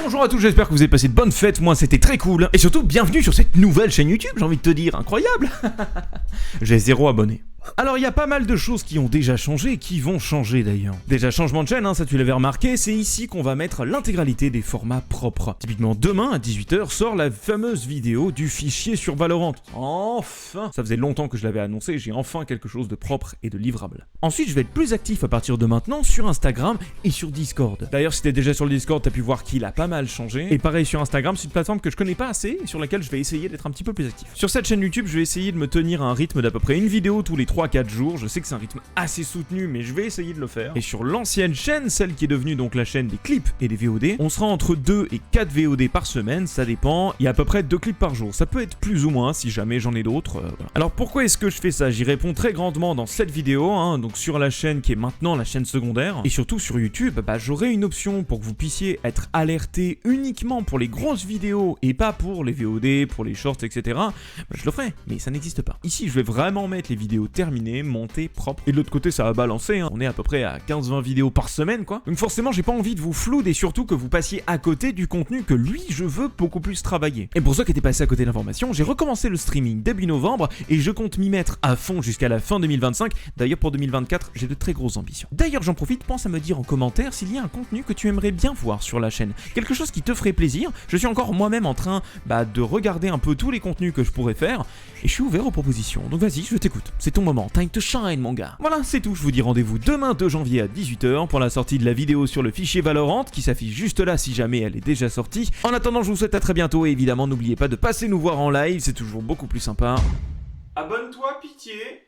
Bonjour à tous, j'espère que vous avez passé de bonnes fêtes, moi c'était très cool. Et surtout, bienvenue sur cette nouvelle chaîne YouTube, j'ai envie de te dire, incroyable. J'ai 0 abonnés. Alors il y a pas mal de choses qui ont déjà changé et qui vont changer d'ailleurs. Déjà changement de chaîne, ça tu l'avais remarqué, c'est ici qu'on va mettre l'intégralité des formats propres. Typiquement demain à 18h sort la fameuse vidéo du fichier sur Valorant. Enfin, ça faisait longtemps que je l'avais annoncé, j'ai enfin quelque chose de propre et de livrable. Ensuite je vais être plus actif à partir de maintenant sur Instagram et sur Discord. D'ailleurs si t'es déjà sur le Discord, t'as pu voir qu'il a pas mal changé. Et pareil sur Instagram, c'est une plateforme que je connais pas assez et sur laquelle je vais essayer d'être un petit peu plus actif. Sur cette chaîne YouTube, je vais essayer de me tenir à un rythme d'à peu près une vidéo tous les 3-4 jours, je sais que c'est un rythme assez soutenu mais je vais essayer de le faire. Et sur l'ancienne chaîne, celle qui est devenue donc la chaîne des clips et des VOD, on sera entre 2 et 4 VOD par semaine, ça dépend, il y a à peu près 2 clips par jour, ça peut être plus ou moins si jamais j'en ai d'autres. Voilà. Alors pourquoi est-ce que je fais ça? J'y réponds très grandement dans cette vidéo, donc sur la chaîne qui est maintenant la chaîne secondaire, et surtout sur YouTube, j'aurai une option pour que vous puissiez être alerté uniquement pour les grosses vidéos et pas pour les VOD, pour les shorts, etc. Je le ferai, mais ça n'existe pas. Ici je vais vraiment mettre les vidéos terminées, montées, propres, et de l'autre côté ça va balancer, on est à peu près à 15-20 vidéos par semaine quoi. Donc forcément j'ai pas envie de vous flouder et surtout que vous passiez à côté du contenu que lui je veux beaucoup plus travailler. Et pour ceux qui étaient passés à côté de l'information, j'ai recommencé le streaming début novembre et je compte m'y mettre à fond jusqu'à la fin 2025. D'ailleurs pour 2024 j'ai de très grosses ambitions. D'ailleurs j'en profite, pense à me dire en commentaire s'il y a un contenu que tu aimerais bien voir sur la chaîne, quelque chose qui te ferait plaisir. Je suis encore moi-même en train de regarder un peu tous les contenus que je pourrais faire et je suis ouvert aux propositions. Donc vas-y, je t'écoute, c'est ton moment, time to shine mon gars. Voilà, c'est tout, je vous dis rendez-vous demain 2 janvier à 18h pour la sortie de la vidéo sur le fichier Valorant qui s'affiche juste là si jamais elle est déjà sortie. En attendant, je vous souhaite à très bientôt et évidemment n'oubliez pas de passer nous voir en live, c'est toujours beaucoup plus sympa. Abonne-toi, pitié.